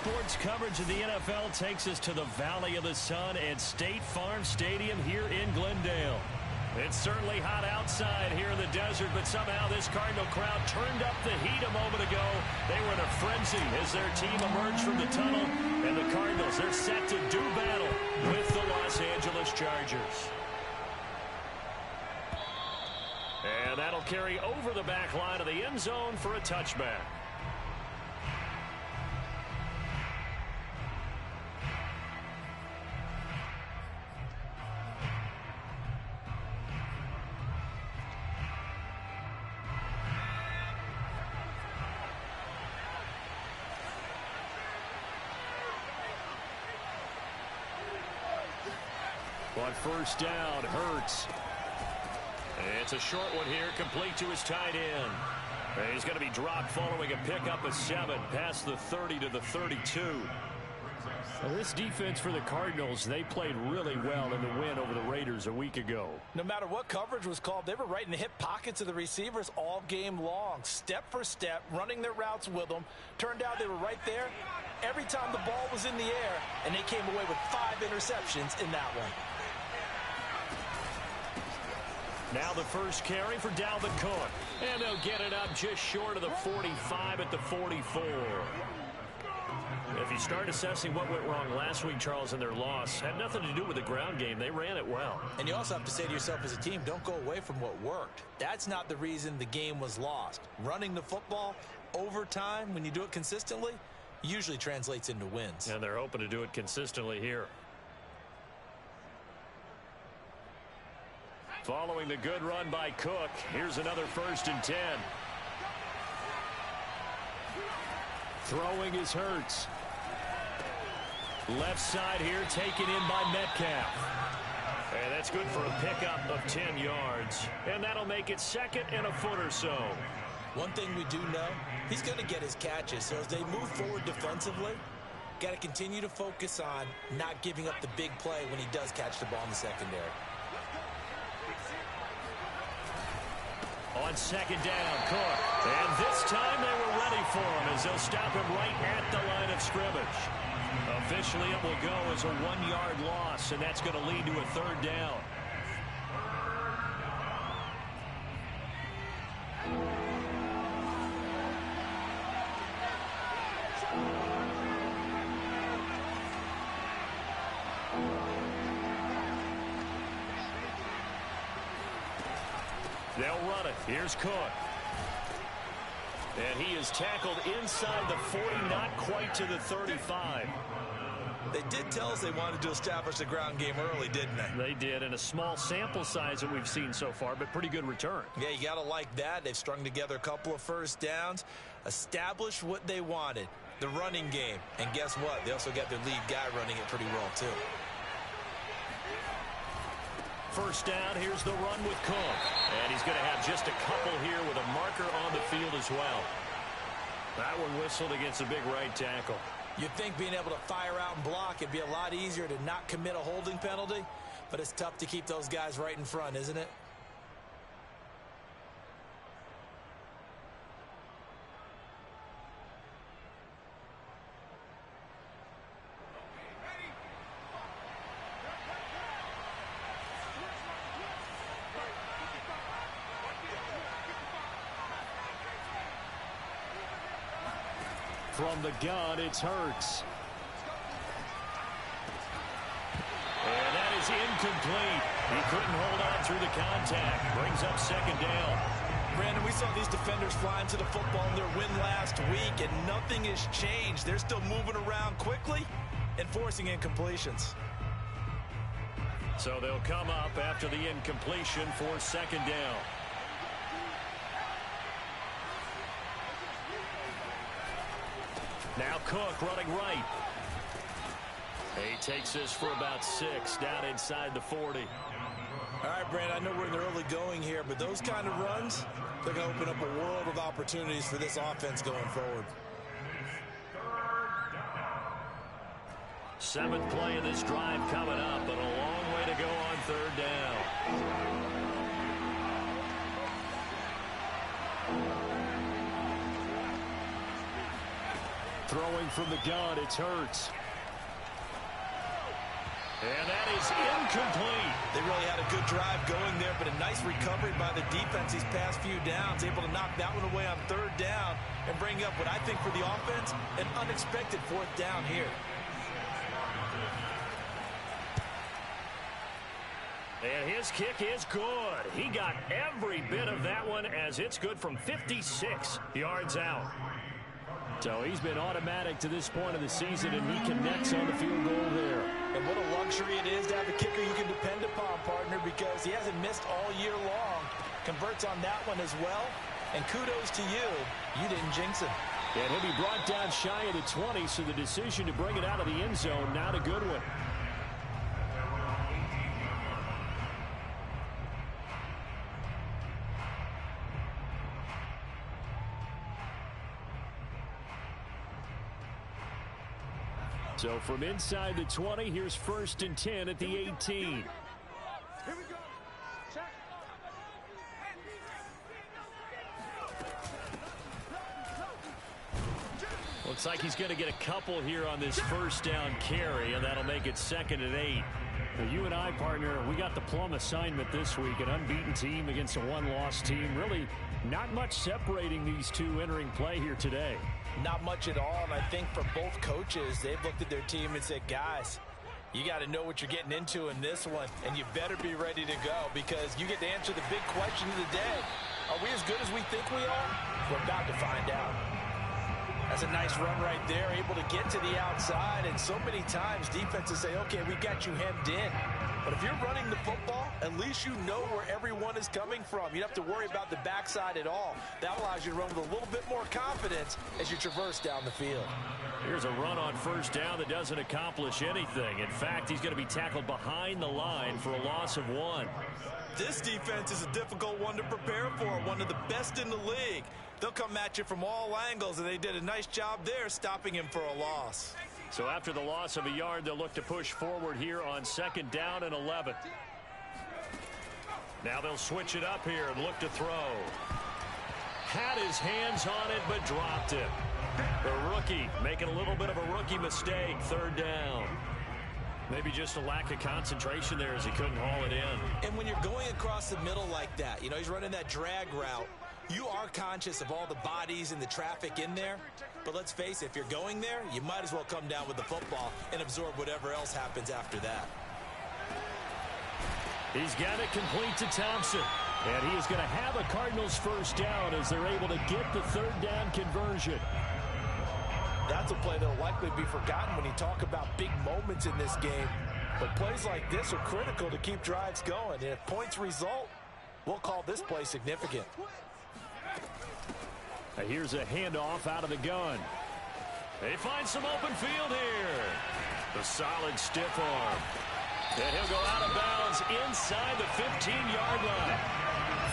Sports coverage of the NFL takes us to the Valley of the Sun and State Farm Stadium here in Glendale. It's certainly hot outside here in the desert, but somehow this Cardinal crowd turned up the heat a moment ago. They were in a frenzy as their team emerged from the tunnel, and the Cardinals, they're set to do battle with the Los Angeles Chargers. And that'll carry over the back line of the end zone for a touchback. On first down, Hurts. It's a short one here, complete to his tight end. And he's going to be dropped following a pickup of 7 past the 30 to the 32. Well, this defense for the Cardinals, they played really well in the win over the Raiders a week ago. No matter what coverage was called, they were right in the hip pockets of the receivers all game long. Step for step, running their routes with them. Turned out they were right there every time the ball was in the air, and they came away with 5 interceptions in that one. Now the first carry for Dalvin Cook. And they'll get it up just short of the 45 at the 44. If you start assessing what went wrong last week, Charles, in their loss, had nothing to do with the ground game. They ran it well. And you also have to say to yourself as a team, don't go away from what worked. That's not the reason the game was lost. Running the football over time, when you do it consistently, usually translates into wins. And they're hoping to do it consistently here. Following the good run by Cook, here's another 1st and 10. Throwing is Hurts. Left side here taken in by Metcalf. And that's good for a pickup of 10 yards. And that'll make it 2nd and a foot or so. One thing we do know, he's going to get his catches. So as they move forward defensively, got to continue to focus on not giving up the big play when he does catch the ball in the secondary. On 2nd down, Cook. And this time they were ready for him as they'll stop him right at the line of scrimmage. Officially, it will go as a 1-yard loss, and that's going to lead to a 3rd down. They'll run it. Here's Cook. And he is tackled inside the 40, not quite to the 35. They did tell us they wanted to establish the ground game early, didn't they? They did, in a small sample size that we've seen so far, but pretty good return. Yeah, you got to like that. They've strung together a couple of first downs, established what they wanted, the running game. And guess what? They also got their lead guy running it pretty well, too. First down, here's the run with Cook. And he's going to have just a couple here with a marker on the field as well. That one whistled against a big right tackle. You'd think being able to fire out and block, it'd be a lot easier to not commit a holding penalty, but it's tough to keep those guys right in front, isn't it? From the gun, it's Hurts. And that is incomplete. He couldn't hold on through the contact. Brings up 2nd down. Brandon, we saw these defenders flying to the football in their win last week, and nothing has changed. They're still moving around quickly and forcing incompletions. So they'll come up after the incompletion for 2nd down. Now Cook running right. He takes this for about 6 down inside the 40. All right, Brandon, I know we're in the early going here, but those kind of runs, they're going to open up a world of opportunities for this offense going forward. 7th play of this drive coming up, but a long way to go on 3rd down. Throwing from the gun, it's Hurts. And that is incomplete. They really had a good drive going there, but a nice recovery by the defense these past few downs, able to knock that one away on third down and bring up what I think for the offense, an unexpected fourth down here. And his kick is good. He got every bit of that one as it's good from 56 yards out. So he's been automatic to this point of the season, and he connects on the field goal there. And what a luxury it is to have a kicker you can depend upon, partner, because he hasn't missed all year long. Converts on that one as well. And kudos to you. You didn't jinx him. And he'll be brought down shy of the 20, so the decision to bring it out of the end zone, not a good one. So from inside the 20, here's 1st and 10 at the 18. Here we go. Check. Looks like he's going to get a couple here on this first down carry, and that'll make it 2nd and 8. Now, you and I, partner, we got the plum assignment this week, an unbeaten team against a one-loss team. Really not much separating these two entering play here today. Not much at all, and I think for both coaches, they've looked at their team and said, guys, you got to know what you're getting into in this one, and you better be ready to go because you get to answer the big question of the day. Are we as good as we think we are? We're about to find out. That's a nice run right there, able to get to the outside, and so many times defenses say, okay, we got you hemmed in. But if you're running the football, at least you know where everyone is coming from. You don't have to worry about the backside at all. That allows you to run with a little bit more confidence as you traverse down the field. Here's a run on first down that doesn't accomplish anything. In fact, he's going to be tackled behind the line for a loss of 1. This defense is a difficult one to prepare for, one of the best in the league. They'll come at you from all angles, and they did a nice job there stopping him for a loss. So after the loss of a yard, they'll look to push forward here on 2nd down and 11. Now they'll switch it up here and look to throw. Had his hands on it, but dropped it. The rookie making a little bit of a rookie mistake, 3rd down. Maybe just a lack of concentration there as he couldn't haul it in. And when you're going across the middle like that, you know, he's running that drag route, you are conscious of all the bodies and the traffic in there. But let's face it, if you're going there, you might as well come down with the football and absorb whatever else happens after that. He's got it complete to Thompson. And he is going to have a Cardinals first down as they're able to get the 3rd down conversion. That's a play that will likely be forgotten when you talk about big moments in this game. But plays like this are critical to keep drives going. And if points result, we'll call this play significant. Now here's a handoff out of the gun. They find some open field here. The solid stiff arm. And he'll go out of bounds inside the 15-yard line.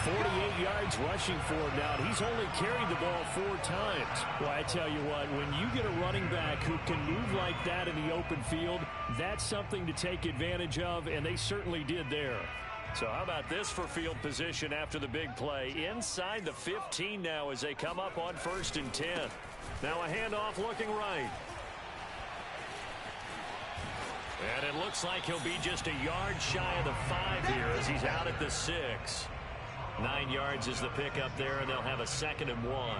48 yards rushing for him now. He's only carried the ball 4 times. Well, I tell you what, when you get a running back who can move like that in the open field, that's something to take advantage of, and they certainly did there. So how about this for field position after the big play? Inside the 15 now as they come up on 1st and 10. Now a handoff looking right. And it looks like he'll be just a yard shy of the 5 here as he's out at the 6. 9 yards is the pickup there, and they'll have a 2nd and 1.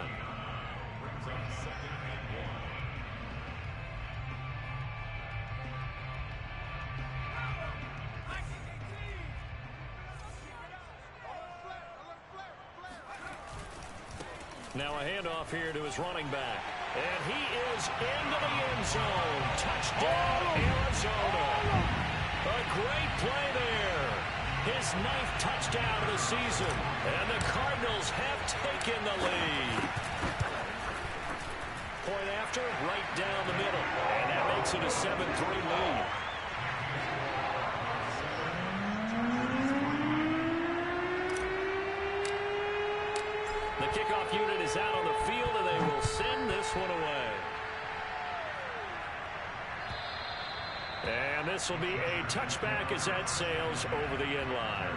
Now a handoff here to his running back. And he is into the end zone. Touchdown, Arizona. A great play there. His 9th touchdown of the season. And the Cardinals have taken the lead. Point after, right down the middle. And that makes it a 7-3 lead. The kickoff unit is out on the field, and they will send this one away. And this will be a touchback as that sails over the end line.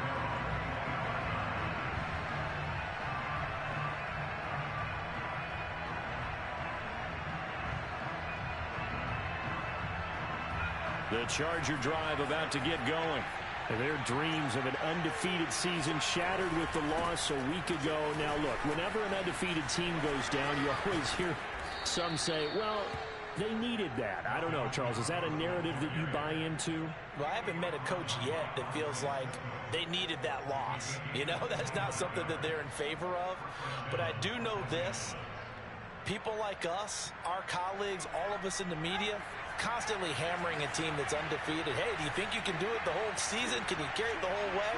The Charger drive about to get going. And their dreams of an undefeated season shattered with the loss a week ago. Now, look, whenever an undefeated team goes down, you always hear some say, well, they needed that. I don't know, Charles. Is that a narrative that you buy into? Well, I haven't met a coach yet that feels like they needed that loss. You know, that's not something that they're in favor of. But I do know this. People like us, our colleagues, all of us in the media, constantly hammering a team that's undefeated. Hey, do you think you can do it the whole season? Can you carry it the whole way?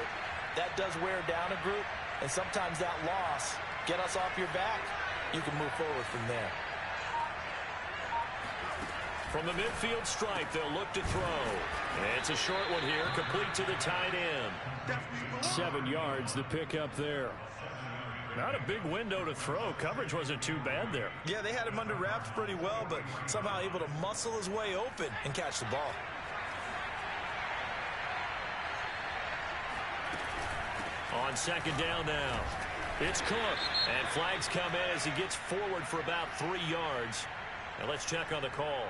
That does wear down a group. And sometimes that loss, get us off your back, you can move forward from there. From the midfield stripe, they'll look to throw. It's a short one here, complete to the tight end. 7 yards, the pickup there. Not a big window to throw. Coverage wasn't too bad there. Yeah, they had him under wraps pretty well, but somehow able to muscle his way open and catch the ball. On second down now, it's Cook. And flags come in as he gets forward for about 3 yards. And let's check on the call.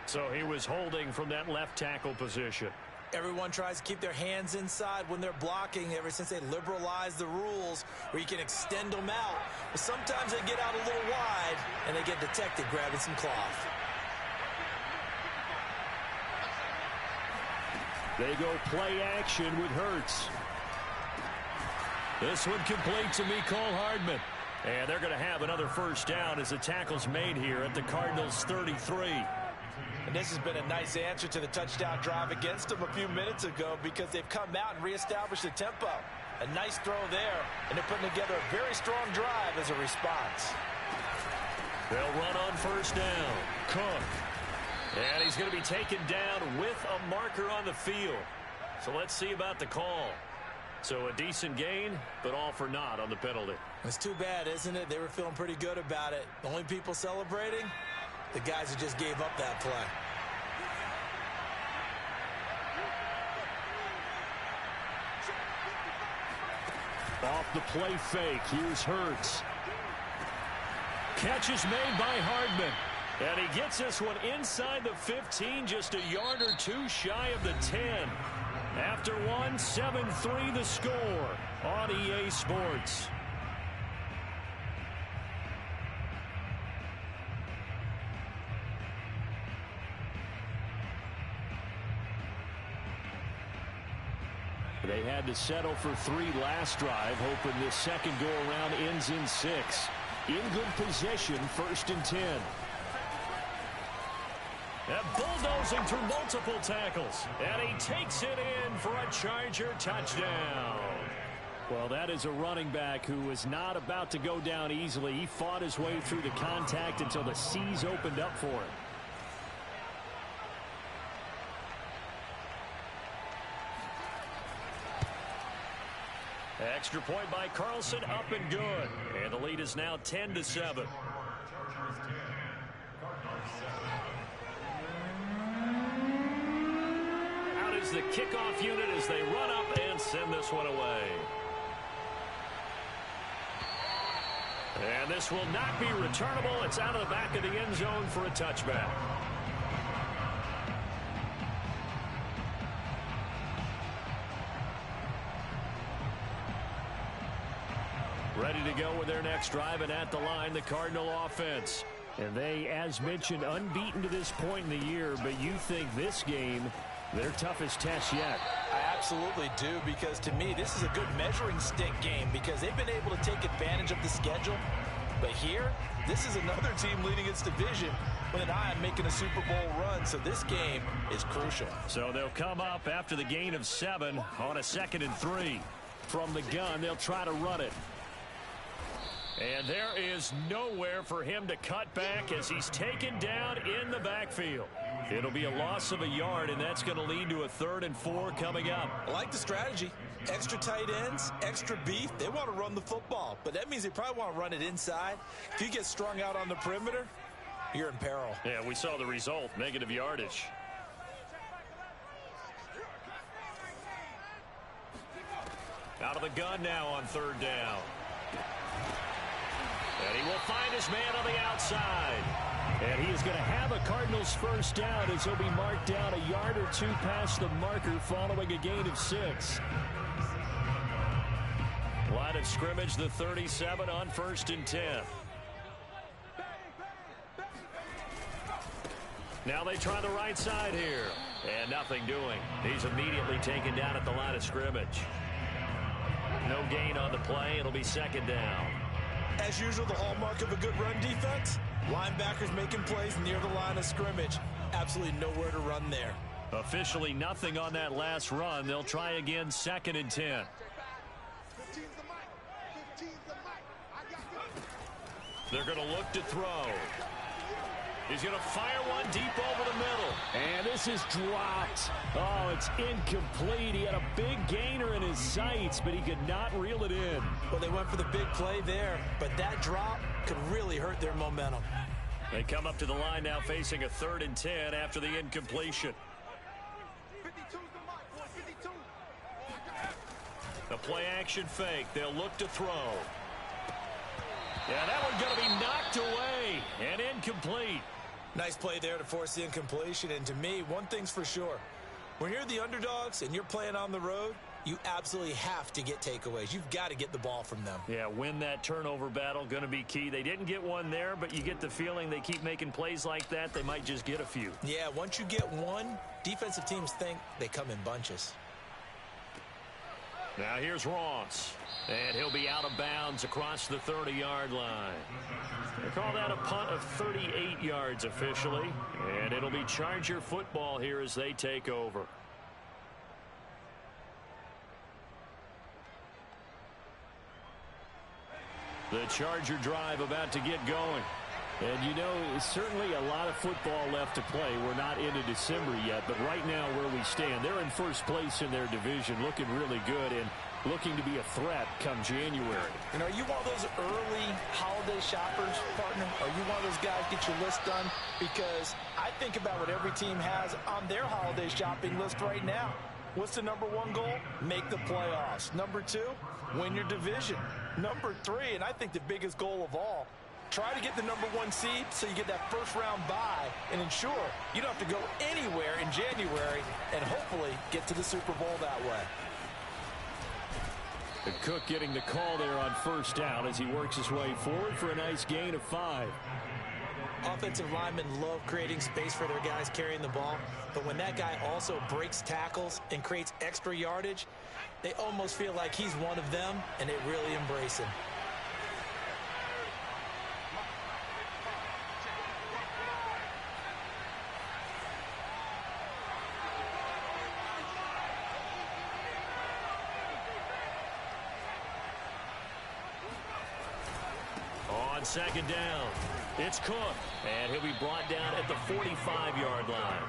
So he was holding from that left tackle position. Everyone tries to keep their hands inside when they're blocking ever since they liberalized the rules where you can extend them out. But sometimes they get out a little wide and they get detected grabbing some cloth. They go play action with Hurts. This one complete to Mecole Hardman. And they're going to have another first down as the tackle's made here at the Cardinals' 33. And this has been a nice answer to the touchdown drive against them a few minutes ago because they've come out and reestablished the tempo. A nice throw there, and they're putting together a very strong drive as a response. They'll run on first down. Cook. And he's going to be taken down with a marker on the field. So let's see about the call. So a decent gain, but all for naught on the penalty. It's too bad, isn't it? They were feeling pretty good about it. The only people celebrating, the guys who just gave up that play. Off the play fake, here's Hurts. Catch is made by Hardman. And he gets this one inside the 15, just a yard or two shy of the 10. After one, 7-3 the score on EA Sports. They had to settle for 3 last drive, hoping this second go-around ends in 6. In good position, 1st and 10. And bulldozing through multiple tackles. And he takes it in for a Charger touchdown. Well, that is a running back who was not about to go down easily. He fought his way through the contact until the seas opened up for him. Extra point by Carlson, up and good. And the lead is now 10-7. Out is the kickoff unit as they run up and send this one away. And this will not be returnable. It's out of the back of the end zone for a touchback. Ready to go with their next drive, and at the line, the Cardinal offense. And they, as mentioned, unbeaten to this point in the year, but you think this game, their toughest test yet. I absolutely do, because to me, this is a good measuring stick game because they've been able to take advantage of the schedule. But here, this is another team leading its division with an eye on making a Super Bowl run, so this game is crucial. So they'll come up after the gain of 7 on a 2nd and 3. From the gun, they'll try to run it. And there is nowhere for him to cut back as he's taken down in the backfield. It'll be a loss of a yard, and that's going to lead to a 3rd and 4 coming up. I like the strategy. Extra tight ends, extra beef. They want to run the football, but that means they probably want to run it inside. If you get strung out on the perimeter, you're in peril. Yeah, we saw the result, negative yardage. Out of the gun now on 3rd down. And he will find his man on the outside. And he is going to have a Cardinals first down as he'll be marked down a yard or two past the marker following a gain of 6. Line of scrimmage, the 37 on 1st and 10. Now they try the right side here. And nothing doing. He's immediately taken down at the line of scrimmage. No gain on the play. It'll be 2nd down. As usual, the hallmark of a good run defense, linebackers making plays near the line of scrimmage. Absolutely nowhere to run there. Officially nothing on that last run. They'll try again, 2nd and 10. They're going to look to throw. He's going to fire one deep over the middle. And this is dropped. Oh, it's incomplete. He had a big gainer in his sights, but he could not reel it in. Well, they went for the big play there, but that drop could really hurt their momentum. They come up to the line now facing a 3rd and 10 after the incompletion. The play action fake. They'll look to throw. Yeah, that one's going to be knocked away and incomplete. Nice play there to force the incompletion. And to me, one thing's for sure. When you're the underdogs and you're playing on the road, you absolutely have to get takeaways. You've got to get the ball from them. Yeah, win that turnover battle, going to be key. They didn't get one there, but you get the feeling they keep making plays like that, they might just get a few. Yeah, once you get one, defensive teams think they come in bunches. Now here's Ross. And he'll be out of bounds across the 30-yard line. They call that a punt of 38 yards officially. And it'll be Charger football here as they take over. The Charger drive about to get going. And, you know, certainly a lot of football left to play. We're not into December yet, but right now where we stand, they're in first place in their division, looking really good and looking to be a threat come January. And are you one of those early holiday shoppers, partner? Are you one of those guys get your list done? Because I think about what every team has on their holiday shopping list right now. What's the number 1 goal? Make the playoffs. Number 2, win your division. Number 3, and I think the biggest goal of all, try to get the number 1 seed so you get that first-round bye and ensure you don't have to go anywhere in January and hopefully get to the Super Bowl that way. And Cook getting the call there on first down as he works his way forward for a nice gain of 5. Offensive linemen love creating space for their guys carrying the ball, but when that guy also breaks tackles and creates extra yardage, they almost feel like he's one of them, and they really embrace him. On 2nd down, it's Cook, and he'll be brought down at the 45-yard line.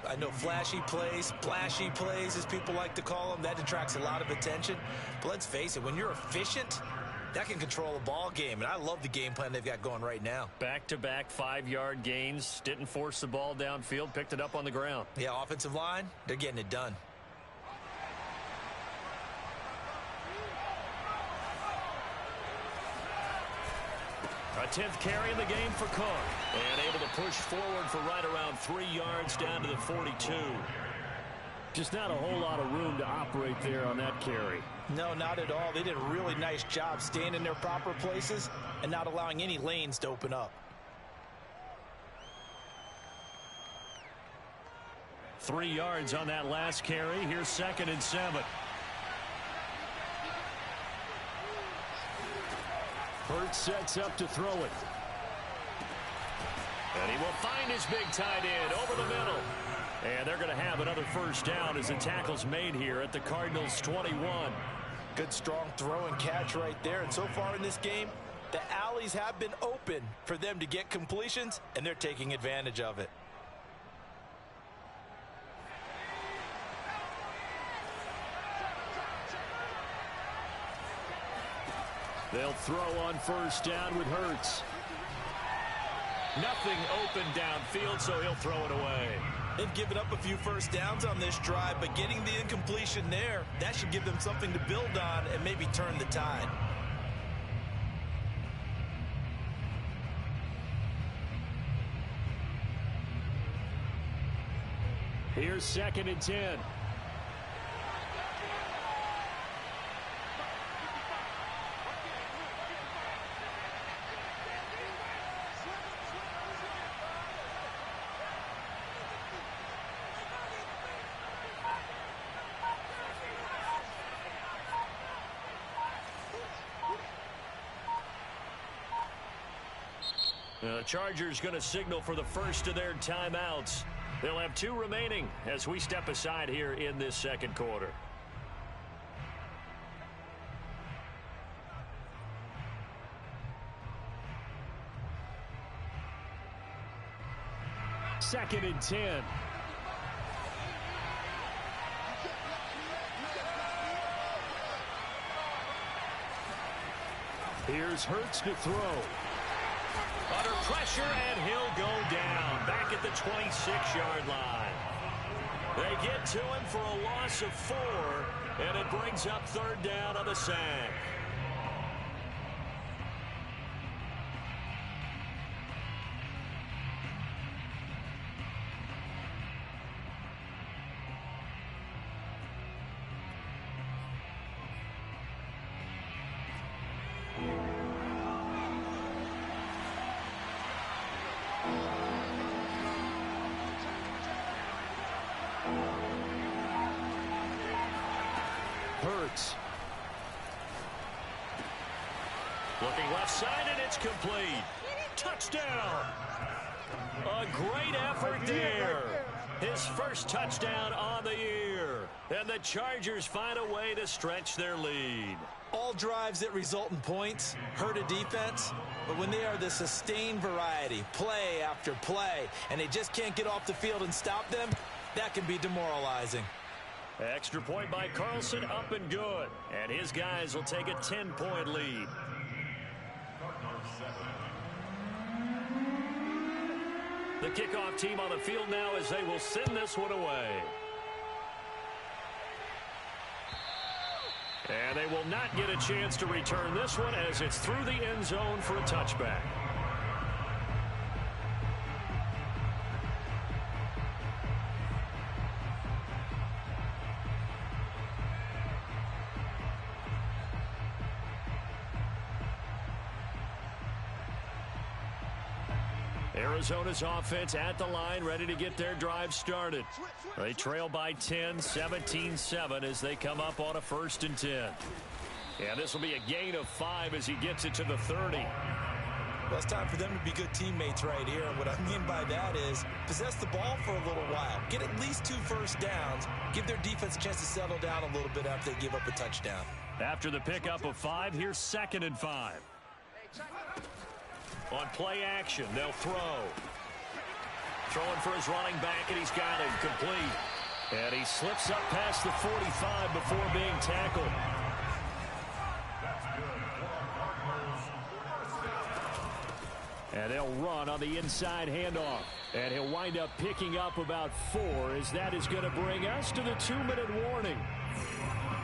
I know flashy plays, splashy plays, as people like to call them, that attracts a lot of attention. But let's face it, when you're efficient, that can control a ball game, and I love the game plan they've got going right now. Back-to-back 5-yard gains, didn't force the ball downfield, picked it up on the ground. Yeah, offensive line, they're getting it done. A 10th carry in the game for Cook. And able to push forward for right around 3 yards down to the 42. Just not a whole lot of room to operate there on that carry. No, not at all. They did a really nice job staying in their proper places and not allowing any lanes to open up. 3 yards on that last carry. Here's 2nd and 7. Hurts sets up to throw it. And he will find his big tight end over the middle. And they're going to have another first down as the tackle's made here at the Cardinals' 21. Good strong throw and catch right there. And so far in this game, the alleys have been open for them to get completions, and they're taking advantage of it. They'll throw on first down with Hurts. Nothing open downfield, so he'll throw it away. They've given up a few first downs on this drive, but getting the incompletion there, that should give them something to build on and maybe turn the tide. Here's 2nd and 10. The Chargers going to signal for the first of their timeouts. They'll have 2 remaining as we step aside here in this second quarter. Second and 10. Here's Hurts to throw. Under pressure, and he'll go down back at the 26-yard line. They get to him for a loss of 4, and it brings up 3rd down on the sack. Hurts. Looking left side, and it's complete. Touchdown. A great effort there. His first touchdown on the year. And the Chargers find a way to stretch their lead. All drives that result in points hurt a defense, but when they are the sustained variety, play after play, and they just can't get off the field and stop them, that can be demoralizing. Extra point by Carlson, up and good. And his guys will take a 10-point lead. The kickoff team on the field now as they will send this one away. And they will not get a chance to return this one as it's through the end zone for a touchback. Arizona's offense at the line, ready to get their drive started. They trail by 10, 17-7 as they come up on a 1st and 10. And this will be a gain of 5 as he gets it to the 30. Well, it's time for them to be good teammates right here. And what I mean by that is possess the ball for a little while. Get at least 2 first downs. Give their defense a chance to settle down a little bit after they give up a touchdown. After the pickup of 5, here's 2nd and 5. On play action, they'll throw. Throwing for his running back, and he's got him complete. And he slips up past the 45 before being tackled. And they'll run on the inside handoff. And he'll wind up picking up about 4 as that is going to bring us to the 2-minute warning.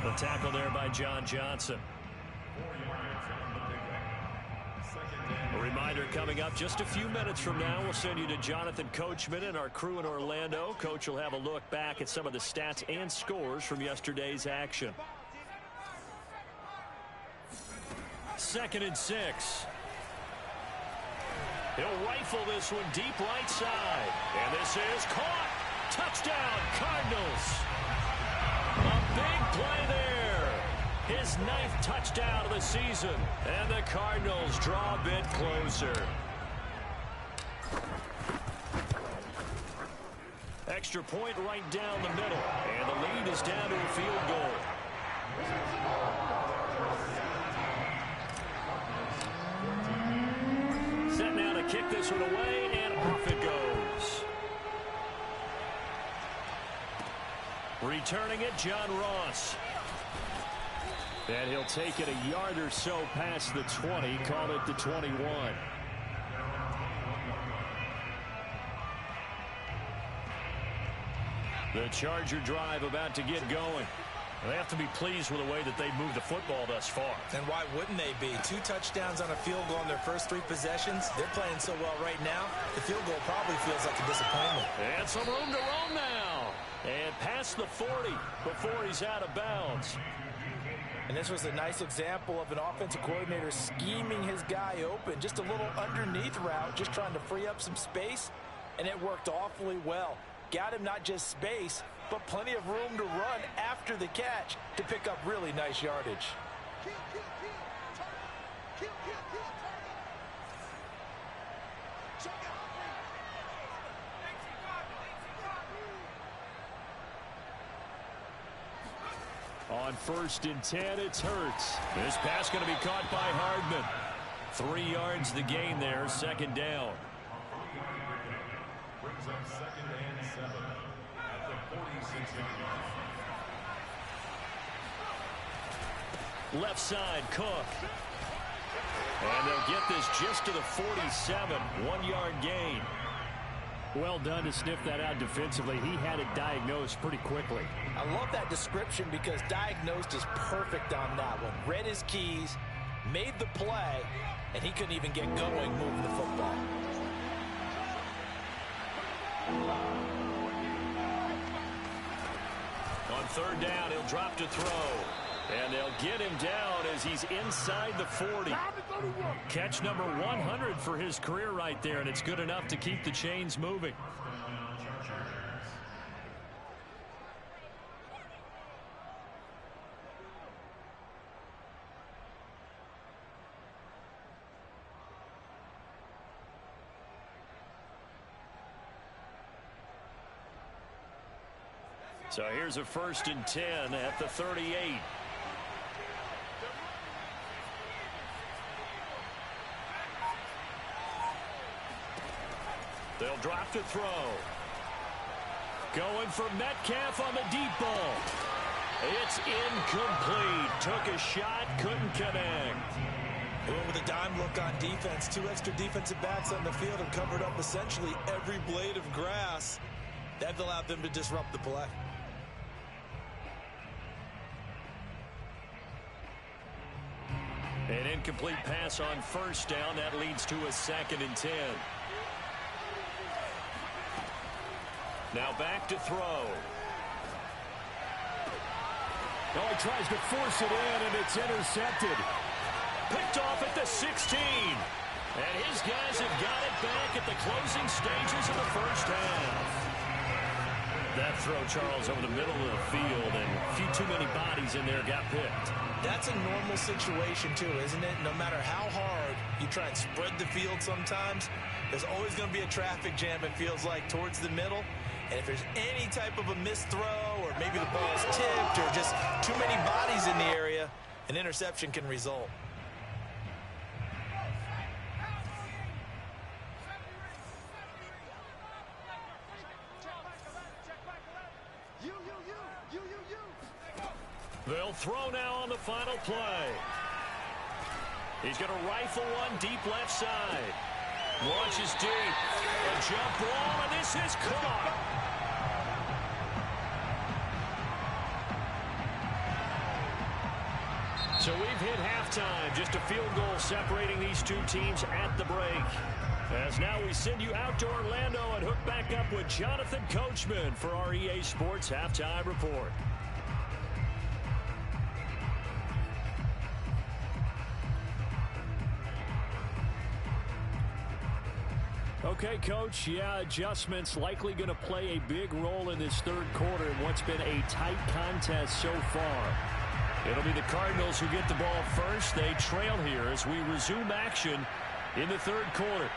The tackle there by John Johnson. A reminder coming up just a few minutes from now, we'll send you to Jonathan Coachman and our crew in Orlando. Coach will have a look back at some of the stats and scores from yesterday's action. 2nd and 6. He'll rifle this one deep right side. And this is caught. Touchdown, Cardinals. A big play there. His 9th touchdown of the season. And the Cardinals draw a bit closer. Extra point right down the middle. And the lead is down to a field goal. Set now to kick this one away, and off it goes. Returning it, John Ross. And he'll take it a yard or so past the 20, call it the 21. The Charger drive about to get going. They have to be pleased with the way that they've moved the football thus far. And why wouldn't they be? 2 touchdowns on a field goal in their first 3 possessions. They're playing so well right now, the field goal probably feels like a disappointment. And some room to roam now. And past the 40 before he's out of bounds. And this was a nice example of an offensive coordinator scheming his guy open. Just a little underneath route, just trying to free up some space, and it worked awfully well. Got him not just space, but plenty of room to run after the catch to pick up really nice yardage. On 1st and 10, it's Hurts. This pass going to be caught by Hardman. 3 yards the gain there, 2nd down. Brings up 2nd and 7 at the 46-yard line. Left side, Cook. And they'll get this just to the 47, 1-yard gain. Well done to sniff that out defensively. He had it diagnosed pretty quickly. I love that description because diagnosed is perfect on that one. Read his keys, made the play, and he couldn't even get going moving the football. On 3rd down, he'll drop to throw. And they'll get him down as he's inside the 40. Catch number 100 for his career right there, and it's good enough to keep the chains moving. So here's a 1st and 10 at the 38. They'll drop to throw. Going for Metcalf on the deep ball. It's incomplete. Took a shot, couldn't connect. Going with a dime look on defense. 2 extra defensive backs on the field have covered up essentially every blade of grass. That allowed them to disrupt the play. An incomplete pass on 1st down. That leads to a 2nd and 10. Now back to throw. Oh, he tries to force it in, and it's intercepted. Picked off at the 16. And his guys have got it back at the closing stages of the 1st half. That throw, Charles, over the middle of the field, and a few too many bodies in there got picked. That's a normal situation, too, isn't it? No matter how hard you try and spread the field sometimes, there's always going to be a traffic jam, it feels like, towards the middle. And if there's any type of a missed throw, or maybe the ball's tipped, or just too many bodies in the area, an interception can result. They'll throw now on the final play. He's going to rifle one deep left side. Launches deep. A jump ball, and this is caught. So we've hit halftime. Just a field goal separating these two teams at the break. As now we send you out to Orlando and hook back up with Jonathan Coachman for our EA Sports Halftime Report. Okay, Coach, adjustments likely going to play a big role in this 3rd quarter in what's been a tight contest so far. It'll be the Cardinals who get the ball first. They trail here as we resume action in the 3rd quarter.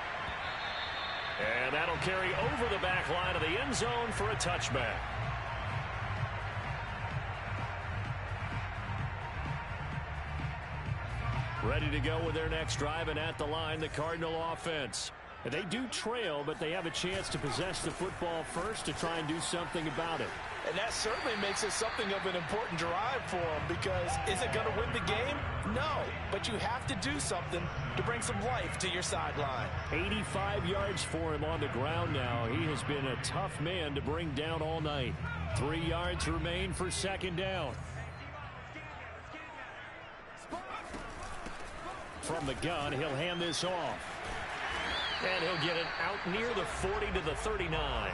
And that'll carry over the back line of the end zone for a touchback. Ready to go with their next drive, and at the line, the Cardinal offense. They do trail, but they have a chance to possess the football first to try and do something about it. And that certainly makes it something of an important drive for them, because is it going to win the game? No, but you have to do something to bring some life to your sideline. 85 yards for him on the ground now. He has been a tough man to bring down all night. 3 yards remain for 2nd down. From the gun, he'll hand this off. And he'll get it out near the 40 to the 39.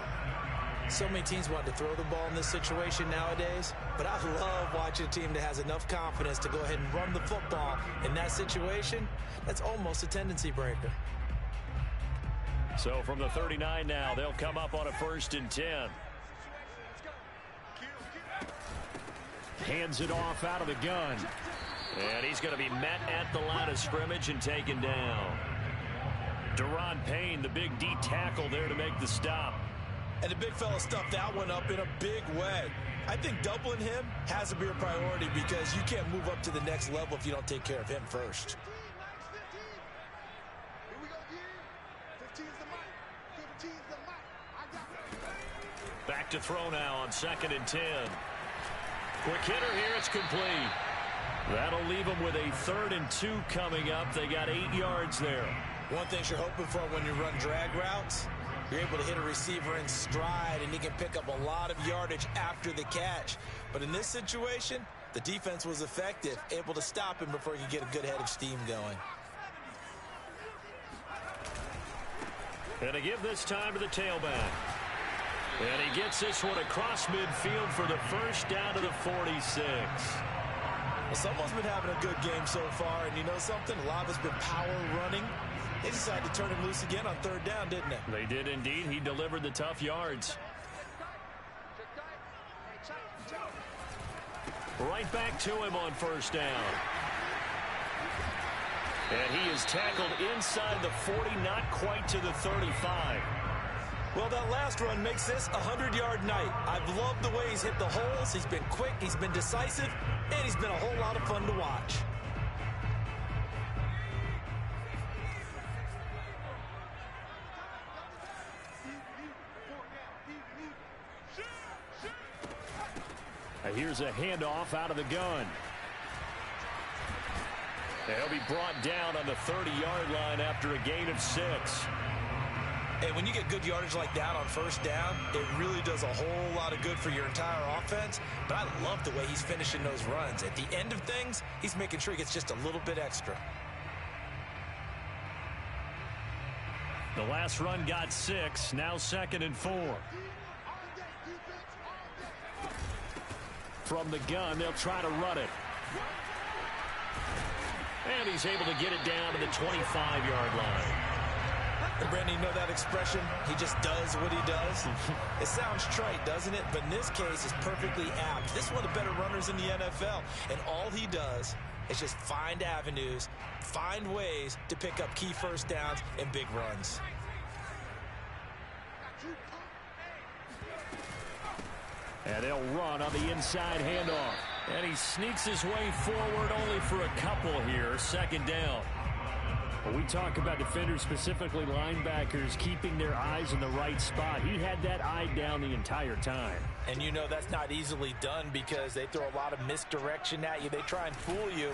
So many teams want to throw the ball in this situation nowadays, but I love watching a team that has enough confidence to go ahead and run the football. In that situation, that's almost a tendency breaker. So from the 39 now, they'll come up on a 1st and 10. Hands it off out of the gun. And he's going to be met at the line of scrimmage and taken down. Daron Payne, the big D tackle there to make the stop. And the big fella stuffed that one up in a big way. I think doubling him has to be a priority because you can't move up to the next level if you don't take care of him first. Back to throw now on 2nd and 10. Quick hitter here, it's complete. That'll leave them with a 3rd and 2 coming up. They got 8 yards there. One thing you're hoping for when you run drag routes, you're able to hit a receiver in stride and he can pick up a lot of yardage after the catch. But in this situation, the defense was effective, able to stop him before he could get a good head of steam going. And to give this time to the tailback. And he gets this one across midfield for the first down to the 46. Well, someone's been having a good game so far, and you know something? A lot of it's been power running. They decided to turn him loose again on 3rd down, didn't they? They did indeed. He delivered the tough yards. Right back to him on 1st down. And he is tackled inside the 40, not quite to the 35. Well, that last run makes this a 100-yard night. I've loved the way he's hit the holes. He's been quick, he's been decisive, and he's been a whole lot of fun to watch. Here's a handoff out of the gun. They'll be brought down on the 30-yard line after a gain of 6. And when you get good yardage like that on 1st down, it really does a whole lot of good for your entire offense. But I love the way he's finishing those runs. At the end of things, he's making sure he gets just a little bit extra. The last run got 6. Now 2nd and 4. From the gun, they'll try to run it. And he's able to get it down to the 25-yard line. And Brandon, you know that expression? He just does what he does. It sounds trite, doesn't it? But in this case, it's perfectly apt. This is one of the better runners in the NFL. And all he does is just find avenues, find ways to pick up key 1st downs and big runs. And they'll run on the inside handoff. And he sneaks his way forward only for a couple here. 2nd down. When we talk about defenders, specifically linebackers, keeping their eyes in the right spot, he had that eye down the entire time. And you know that's not easily done because they throw a lot of misdirection at you. They try and fool you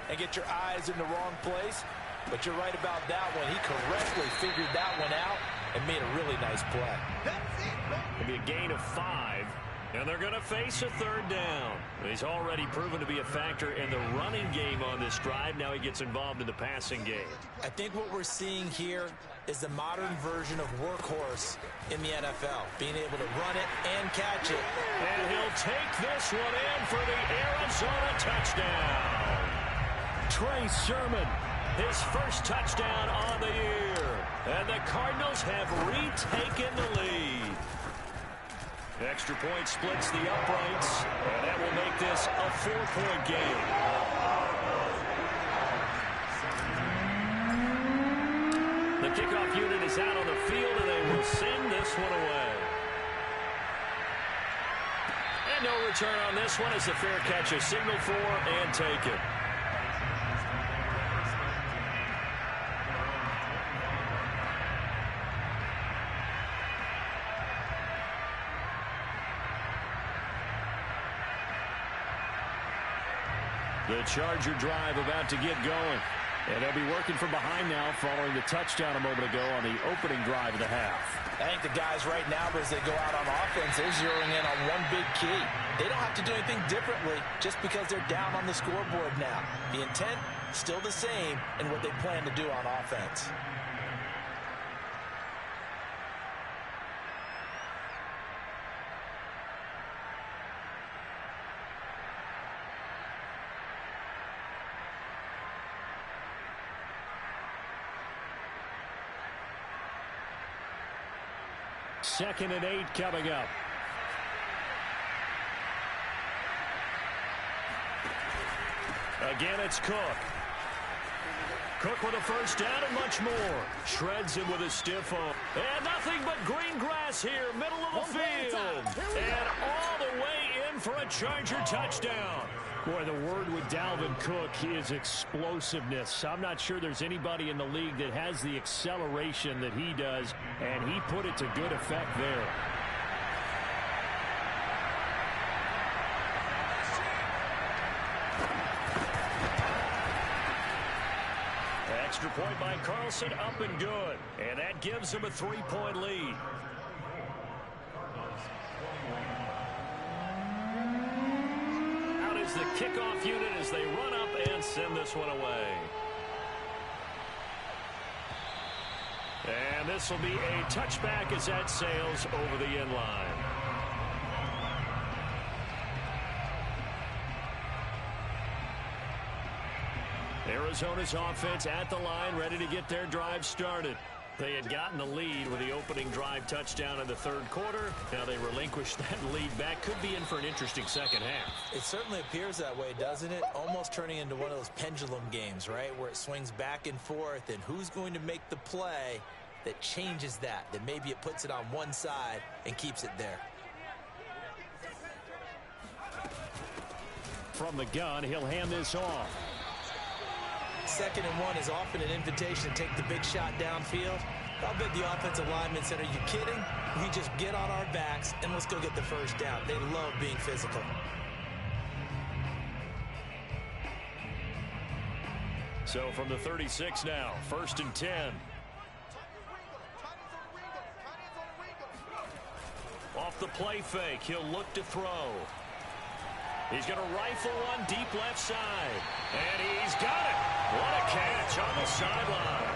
and get your eyes in the wrong place. But you're right about that one. He correctly figured that one out and made a really nice play. It'll be a gain of 5. And they're going to face a 3rd down. He's already proven to be a factor in the running game on this drive. Now he gets involved in the passing game. I think what we're seeing here is the modern version of workhorse in the NFL, being able to run it and catch it. And he'll take this one in for the Arizona touchdown. Trey Sermon, his first touchdown on the year. And the Cardinals have retaken the lead. Extra point splits the uprights, and that will make this a 4-point game. The kickoff unit is out on the field, and they will send this one away. And no return on this one as the fair catch is signaled for and taken. The Charger drive about to get going. And they'll be working from behind now following the touchdown a moment ago on the opening drive of the half. I think the guys right now, as they go out on offense, they're zeroing in on one big key. They don't have to do anything differently just because they're down on the scoreboard now. The intent, still the same in what they plan to do on offense. 2nd and 8 coming up. Again, it's Cook. Cook with a first down and much more. Shreds him with a stiff arm. And nothing but green grass here, middle of the field. And all the way in for a Charger touchdown. Boy, the word with Dalvin Cook is explosiveness. I'm not sure there's anybody in the league that has the acceleration that he does, and he put it to good effect there. Extra point by Carlson, up and good. And that gives him a 3-point lead. Out is the kickoff unit as they run up and send this one away. And this will be a touchback as that sails over the end line. Arizona's offense at the line, ready to get their drive started. They had gotten the lead with the opening drive touchdown in the third quarter. Now they relinquished that lead back. Could be in for an interesting second half. It certainly appears that way, doesn't it? Almost turning into one of those pendulum games, right? Where it swings back and forth, and who's going to make the play that changes that maybe it puts it on one side and keeps it there. From the gun, he'll hand this off. 2nd and 1 is often an invitation to take the big shot downfield. I'll bet the offensive lineman said, are you kidding? We just get on our backs and let's go get the first down. They love being physical. So from the 36 now, 1st and 10. Off the play fake, he'll look to throw. He's going to rifle one deep left side. And he's got it. What a catch on the sideline.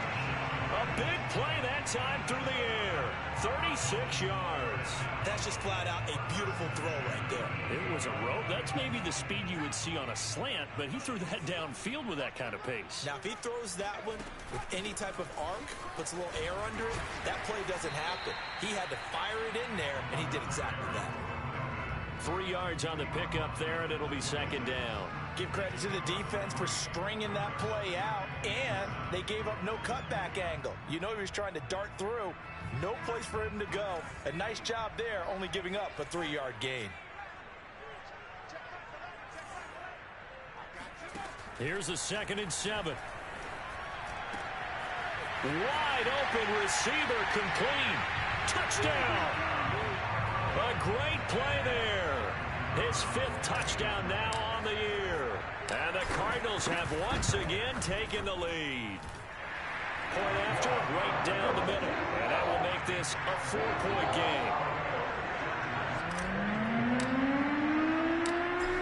A big play that time through the air. 36 yards. That's just flat out a beautiful throw right there. It was a rope. That's maybe the speed you would see on a slant, but he threw that downfield with that kind of pace. Now, if he throws that one with any type of arc, puts a little air under it, that play doesn't happen. He had to fire it in there, and he did exactly that. 3 yards on the pickup there, and it'll be 2nd down. Give credit to the defense for stringing that play out, and they gave up no cutback angle. You know he was trying to dart through. No place for him to go. A nice job there, only giving up a 3-yard gain. Here's a 2nd and 7. Wide open receiver complete. Touchdown. A great play there. His 5th touchdown now on the year. And the Cardinals have once again taken the lead. Point after, right down the middle. And that will make this a 4-point game.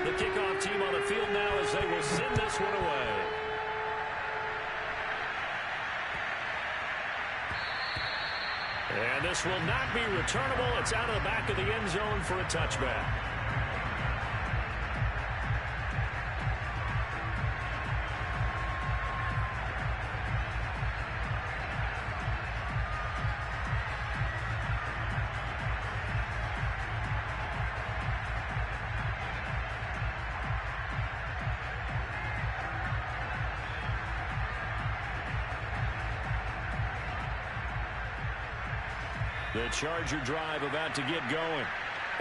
The kickoff team on the field now as they will send this one away. And this will not be returnable. It's out of the back of the end zone for a touchback. The Charger drive about to get going.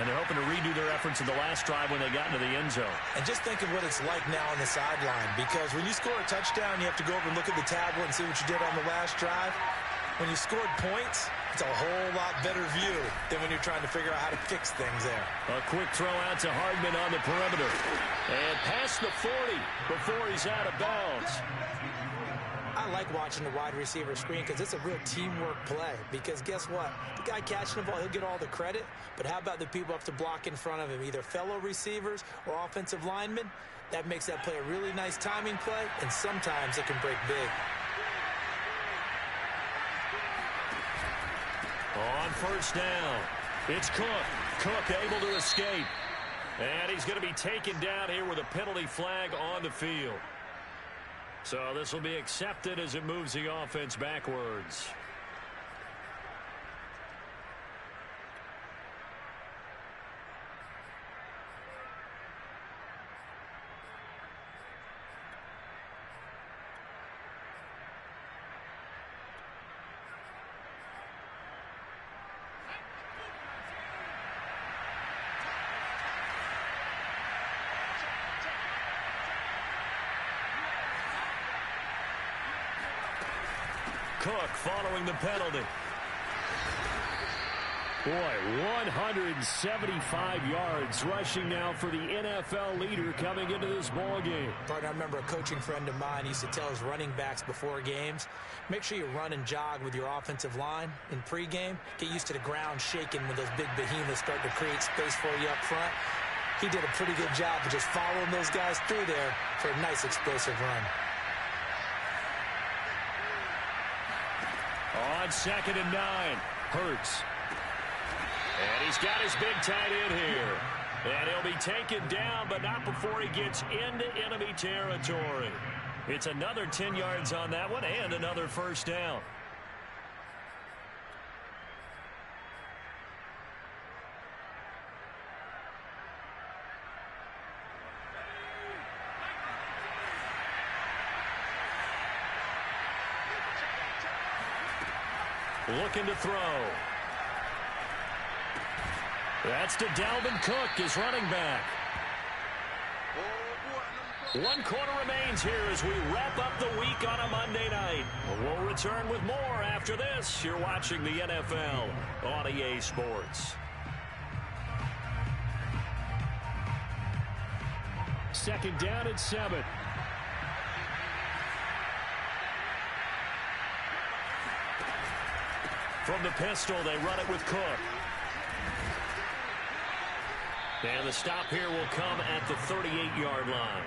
And they're hoping to redo their efforts in the last drive when they got into the end zone. And just think of what it's like now on the sideline. Because when you score a touchdown, you have to go over and look at the tablet and see what you did on the last drive. When you scored points, it's a whole lot better view than when you're trying to figure out how to fix things there. A quick throw out to Hardman on the perimeter. And past the 40 before he's out of bounds. I like watching the wide receiver screen because it's a real teamwork play. Because guess what? The guy catching the ball, he'll get all the credit. But how about the people up to block in front of him, either fellow receivers or offensive linemen? That makes that play a really nice timing play, and sometimes it can break big. On 1st down, it's Cook. Cook able to escape. And he's going to be taken down here with a penalty flag on the field. So this will be accepted as it moves the offense backwards. Cook following the penalty. Boy, 175 yards rushing now for the NFL leader coming into this ball game. Partner, I remember a coaching friend of mine used to tell his running backs before games, make sure you run and jog with your offensive line in pregame. Get used to the ground shaking when those big behemoths start to create space for you up front. He did a pretty good job of just following those guys through there for a nice explosive run. On 2nd and 9, Hurts. And he's got his big tight end here. And he'll be taken down, but not before he gets into enemy territory. It's another 10 yards on that one and another first down. Looking to throw. That's to Dalvin Cook, his running back. 1 quarter remains here as we wrap up the week on a Monday night. We'll return with more after this. You're watching the NFL on EA Sports. Second down and 7. From the pistol, they run it with Cook. And the stop here will come at the 38-yard line.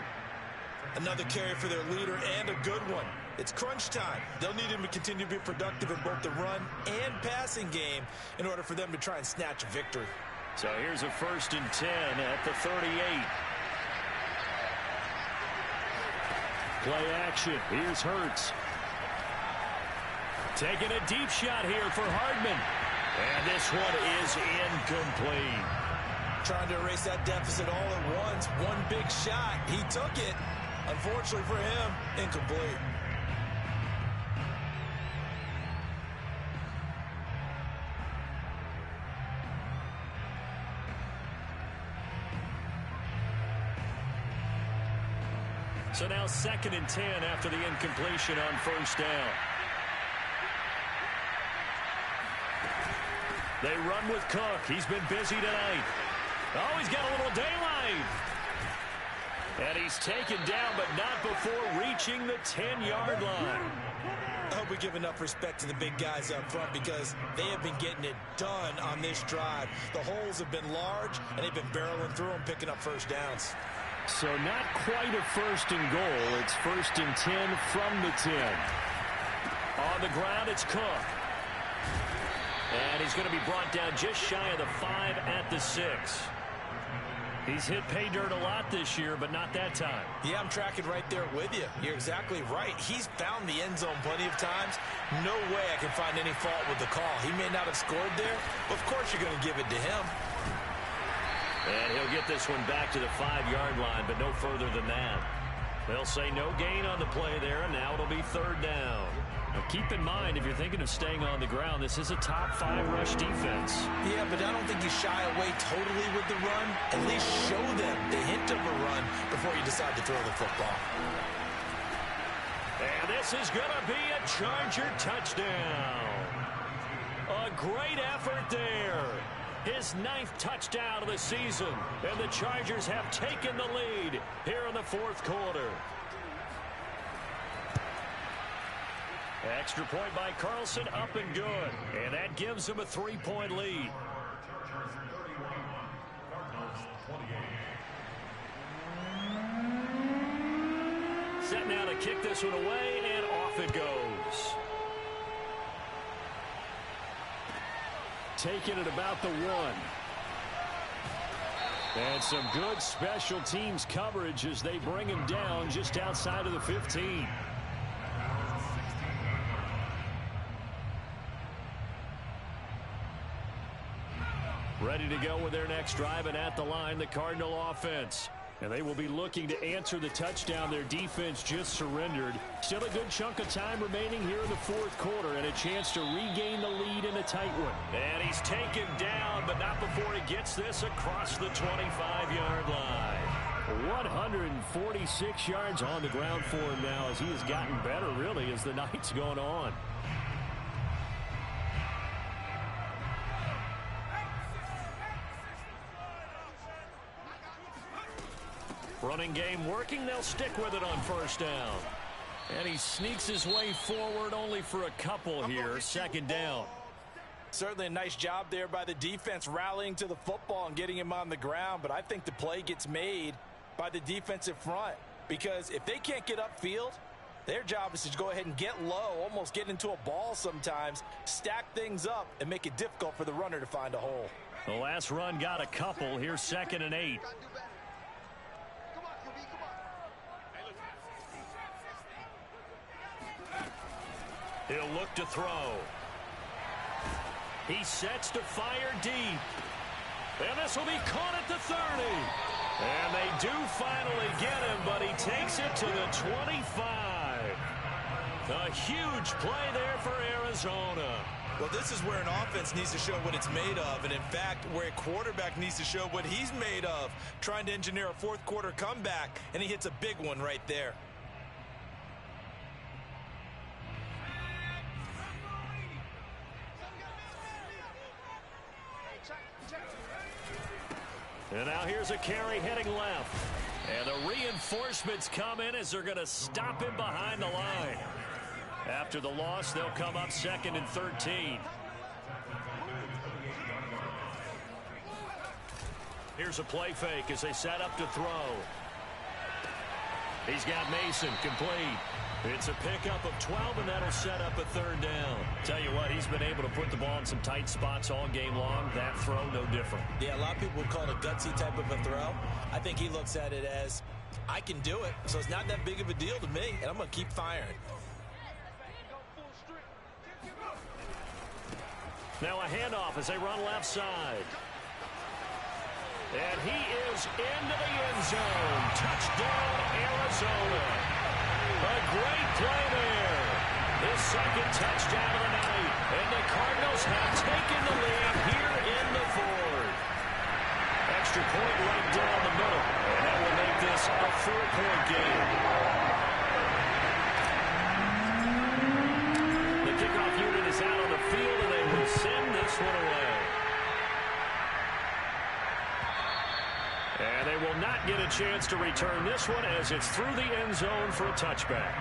Another carry for their leader and a good one. It's crunch time. They'll need him to continue to be productive in both the run and passing game in order for them to try and snatch a victory. So here's a 1st and 10 at the 38. Play action. Here's Hurts. Taking a deep shot here for Hardman. And this one is incomplete. Trying to erase that deficit all at once. One big shot. He took it. Unfortunately for him, incomplete. So now 2nd and 10 after the incompletion on 1st down. They run with Cook. He's been busy tonight. Oh, he's got a little daylight. And he's taken down, but not before reaching the 10-yard line. I hope we give enough respect to the big guys up front because they have been getting it done on this drive. The holes have been large, and they've been barreling through them, picking up first downs. So not quite a 1st and goal. It's 1st and 10 from the 10. On the ground, it's Cook. And he's going to be brought down just shy of the 5 at the 6. He's hit pay dirt a lot this year, but not that time. Yeah, I'm tracking right there with you. You're exactly right. He's found the end zone plenty of times. No way I can find any fault with the call. He may not have scored there, but of course you're going to give it to him. And he'll get this one back to the 5-yard line, but no further than that. They'll say no gain on the play there, and now it'll be 3rd down. Now keep in mind, if you're thinking of staying on the ground, this is a top 5 rush defense. Yeah, but I don't think you shy away totally with the run. At least show them the hint of a run before you decide to throw the football. And this is going to be a Charger touchdown. A great effort there. His 9th touchdown of the season. And the Chargers have taken the lead here in the 4th quarter. Extra point by Carlson, up and good. And that gives him a 3-point lead. Set now to kick this one away, and off it goes. Taking it about the 1. And some good special teams coverage as they bring him down just outside of the 15. Ready to go with their next drive, and at the line, the Cardinal offense. And they will be looking to answer the touchdown their defense just surrendered. Still a good chunk of time remaining here in the 4th quarter, and a chance to regain the lead in a tight one. And he's taken down, but not before he gets this across the 25-yard line. 146 yards on the ground for him now as he has gotten better, really, as the night's gone on. Running game working. They'll stick with it on first down. And he sneaks his way forward only for a couple here. Second down. Certainly a nice job there by the defense rallying to the football and getting him on the ground. But I think the play gets made by the defensive front. Because if they can't get upfield, their job is to go ahead and get low, almost get into a ball sometimes, stack things up, and make it difficult for the runner to find a hole. The last run got a couple. Here's 2nd and 8. He'll look to throw. He sets to fire deep. And this will be caught at the 30. And they do finally get him, but he takes it to the 25. A huge play there for Arizona. Well, this is where an offense needs to show what it's made of. And, in fact, where a quarterback needs to show what he's made of. Trying to engineer a fourth-quarter comeback, and he hits a big one right there. And now here's a carry heading left. And the reinforcements come in as they're going to stop him behind the line. After the loss, they'll come up 2nd and 13. Here's a play fake as they set up to throw. He's got Mason complete. It's a pickup of 12, and that'll set up a 3rd down. Tell you what, he's been able to put the ball in some tight spots all game long. That throw, no different. Yeah, a lot of people would call it a gutsy type of a throw. I think he looks at it as, I can do it, so it's not that big of a deal to me, and I'm going to keep firing. Now a handoff as they run left side. And he is into the end zone. Touchdown, Arizona. A great play there. His 2nd touchdown of the night. And the Cardinals have taken the lead here in the 4th. Extra point right down the middle. And that will make this a 4-point game. The kickoff unit is out on the field, and they will send this one away. And they will not get a chance to return this one as it's through the end zone for a touchback.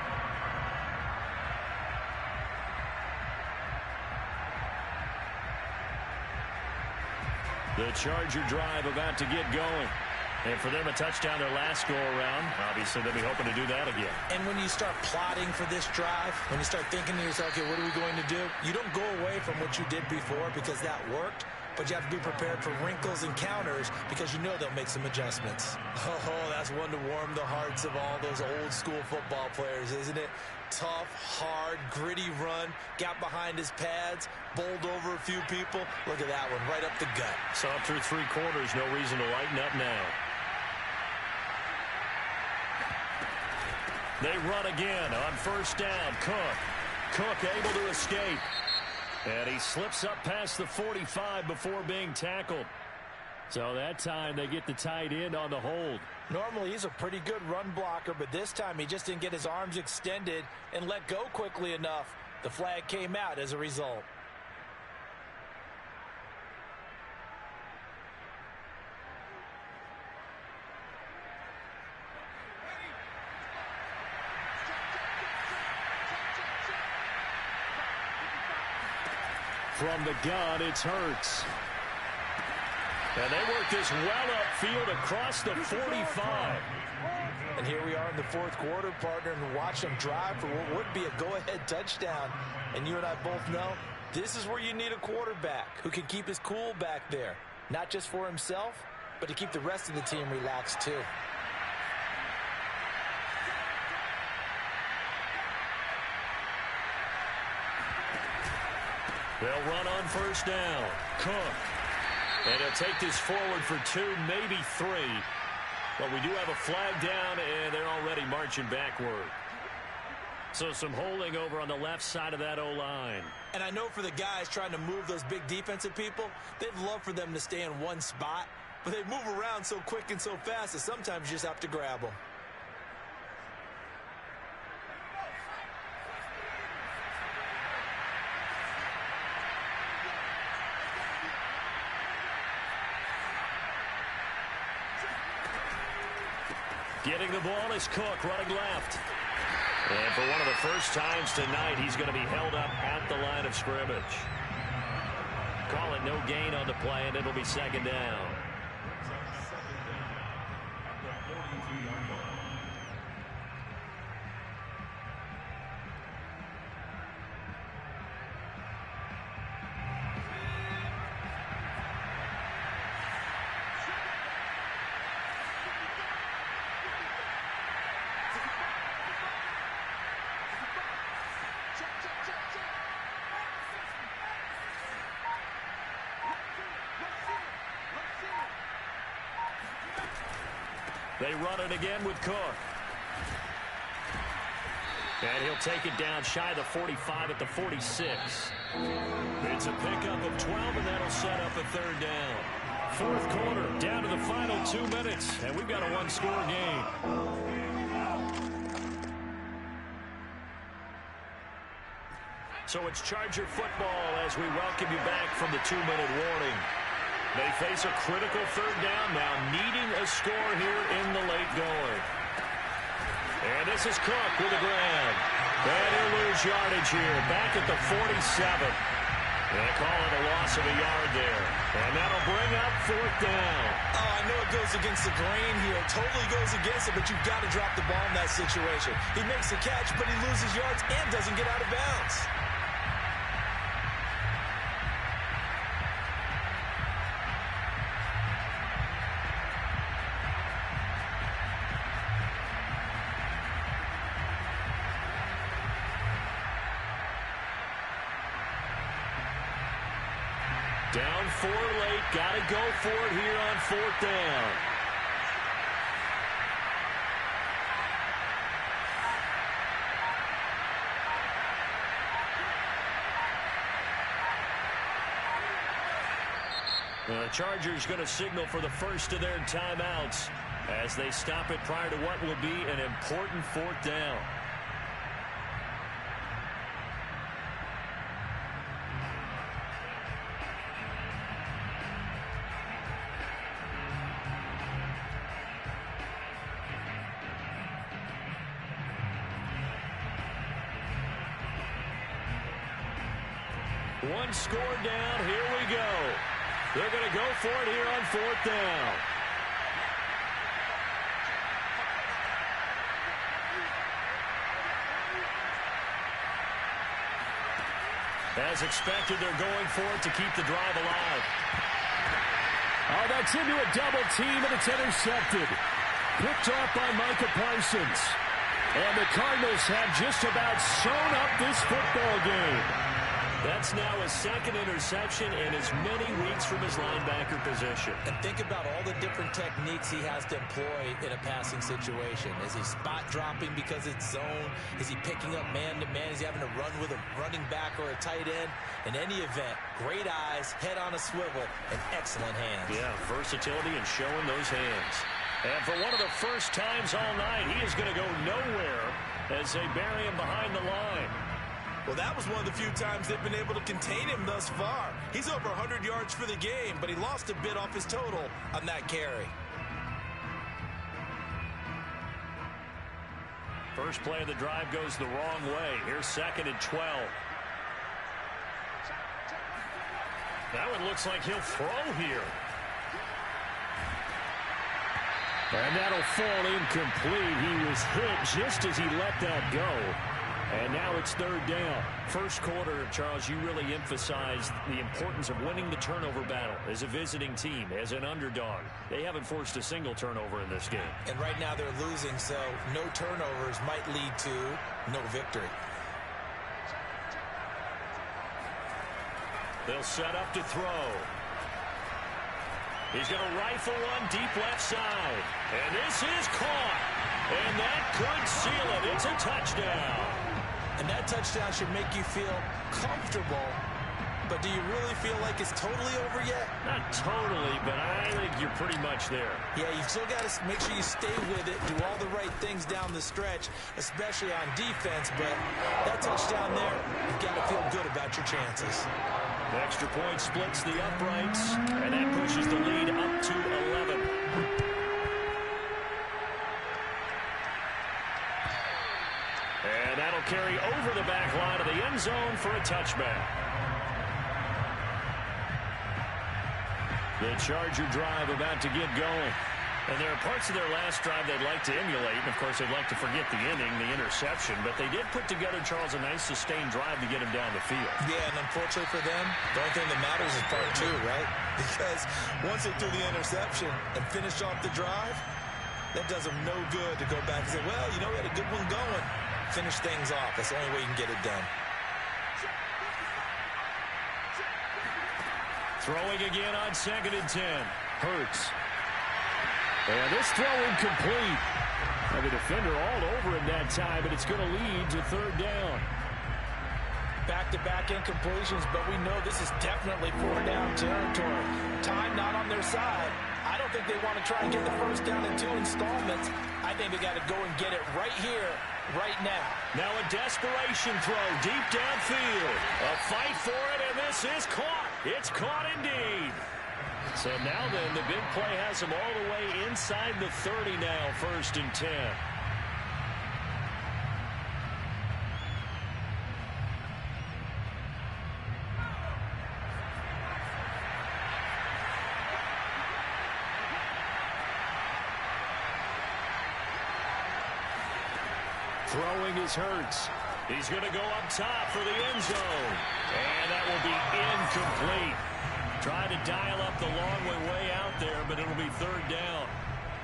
The Charger drive about to get going. And for them, a touchdown their last go-around. Obviously, they'll be hoping to do that again. And when you start plotting for this drive, when you start thinking to yourself, okay, what are we going to do? You don't go away from what you did before because that worked. But you have to be prepared for wrinkles and counters because you know they'll make some adjustments. Oh, that's one to warm the hearts of all those old school football players, isn't it? Tough, hard, gritty run, got behind his pads, bowled over a few people. Look at that one, right up the gut. So up through 3 quarters, no reason to lighten up now. They run again on first down. Cook able to escape. And he slips up past the 45 before being tackled. So that time they get the tight end on the hold. Normally he's a pretty good run blocker, but this time he just didn't get his arms extended and let go quickly enough. The flag came out as a result. From the gun, it's Hurts. And they work this well upfield across the 45. And here we are in the 4th quarter, partner, and watch them drive for what would be a go-ahead touchdown. And you and I both know this is where you need a quarterback who can keep his cool back there. Not just for himself, but to keep the rest of the team relaxed too. They'll run on first down. Cook. And he'll take this forward for 2, maybe 3. But we do have a flag down, and they're already marching backward. So some holding over on the left side of that O-line. And I know for the guys trying to move those big defensive people, they'd love for them to stay in one spot. But they move around so quick and so fast that sometimes you just have to grab them. Getting the ball is Cook running left. And for one of the first times tonight, he's going to be held up at the line of scrimmage. Call it no gain on the play, and it'll be second down. They run it again with Cook. And he'll take it down shy of the 45 at the 46. It's a pickup of 12, and that'll set up a third down. Fourth quarter, down to the final 2 minutes, and we've got a one-score game. So it's Charger football as we welcome you back from the 2-minute warning. They face a critical third down now, needing a score here in the late going. And this is Cook with a grab. And he'll lose yardage here, back at the 47. They call it a loss of a yard there. And that'll bring up fourth down. Oh, I know it goes against the grain here. Totally goes against it, but you've got to drop the ball in that situation. He makes the catch, but he loses yards and doesn't get out of bounds. Down 4 late, got to go for it here on fourth down. The Chargers going to signal for the first of their timeouts as they stop it prior to what will be an important fourth down. One score down. Here we go. They're going to go for it here on fourth down. As expected, they're going for it to keep the drive alive. Oh, that's into a double team, and it's intercepted. Picked off by Micah Parsons. And the Cardinals have just about sewn up this football game. That's now his second interception in as many weeks from his linebacker position. And think about all the different techniques he has to employ in a passing situation. Is he spot dropping because it's zone? Is he picking up man-to-man? Is he having to run with a running back or a tight end? In any event, great eyes, head on a swivel, and excellent hands. Yeah, versatility and showing those hands. And for one of the first times all night, he is going to go nowhere as they bury him behind the line. Well, that was one of the few times they've been able to contain him thus far. He's over 100 yards for the game, but he lost a bit off his total on that carry. First play of the drive goes the wrong way. Here's 2nd and 12. That one looks like he'll throw here. And that'll fall incomplete. He was hit just as he let that go. And now it's third down. First quarter, Charles, you really emphasized the importance of winning the turnover battle as a visiting team, as an underdog. They haven't forced a single turnover in this game. And right now they're losing, so no turnovers might lead to no victory. They'll set up to throw. He's going to rifle one deep left side. And this is caught. And that could seal it. It's a touchdown. And that touchdown should make you feel comfortable. But do you really feel like it's totally over yet? Not totally, but I think you're pretty much there. Yeah, you've still got to make sure you stay with it, do all the right things down the stretch, especially on defense. But that touchdown there, you've got to feel good about your chances. The extra point splits the uprights, and that pushes the lead up to 11. carry over the back line of the end zone for a touchback. The Charger drive about to get going. And there are parts of their last drive they'd like to emulate. And, of course, they'd like to forget the inning, the interception. But they did put together, Charles, a nice sustained drive to get him down the field. Yeah, and unfortunately for them, the only thing that matters is part two, right? Because once they threw the interception and finished off the drive, that does them no good to go back and say, well, you know, we had a good one going. Finish things off. That's the only way you can get it done. Throwing again on 2nd and 10. Hurts. And this throw incomplete. Have a defender all over him that time, but it's going to lead to 3rd down. Back-to-back incompletions, but we know this is definitely 4-down territory. Time not on their side. I don't think they want to try and get the first down in 2 installments. I think they got to go and get it right here, right now. Now a desperation throw deep downfield. A fight for it, and this is caught. It's caught indeed. So now then, the big play has them all the way inside the 30 now, 1st and 10. Throwing is Hurts. He's going to go up top for the end zone. And that will be incomplete. Trying to dial up the long way out there, but it'll be 3rd down.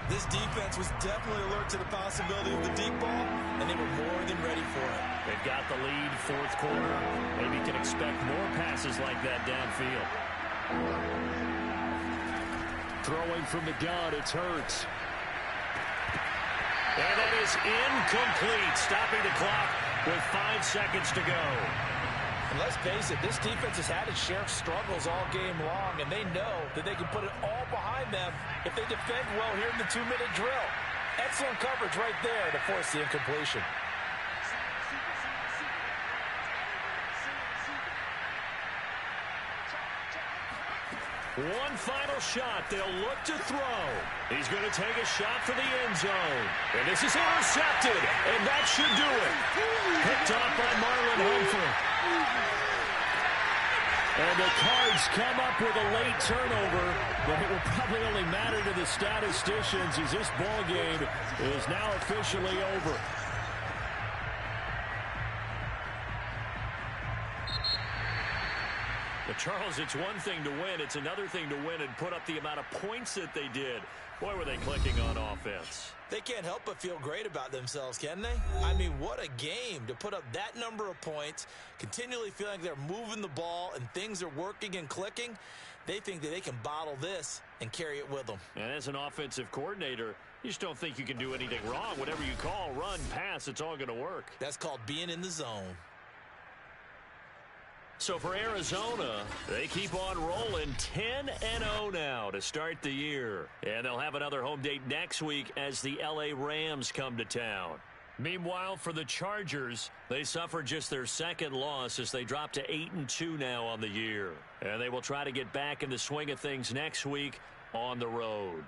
This defense was definitely alert to the possibility of the deep ball, and they were more than ready for it. They've got the lead, 4th quarter. Maybe can expect more passes like that downfield. Throwing from the gun, it's Hurts. And that is incomplete, stopping the clock with 5 seconds to go. And let's face it, this defense has had its share of struggles all game long, and they know that they can put it all behind them if they defend well here in the 2-minute drill. Excellent coverage right there to force the incompletion. One final shot. They'll look to throw. He's going to take a shot for the end zone. And this is intercepted. And that should do it. Picked off by Marlon Humphrey. And the Cards come up with a late turnover. But it will probably only matter to the statisticians as this ball game is now officially over. But, Charles, it's one thing to win. It's another thing to win and put up the amount of points that they did. Boy, were they clicking on offense. They can't help but feel great about themselves, can they? I mean, what a game to put up that number of points, continually feeling like they're moving the ball and things are working and clicking. They think that they can bottle this and carry it with them. And as an offensive coordinator, you just don't think you can do anything wrong. Whatever you call, run, pass, it's all going to work. That's called being in the zone. So for Arizona, they keep on rolling 10-0 now to start the year. And they'll have another home date next week as the LA Rams come to town. Meanwhile, for the Chargers, they suffered just their 2nd loss as they drop to 8-2 now on the year. And they will try to get back in the swing of things next week on the road.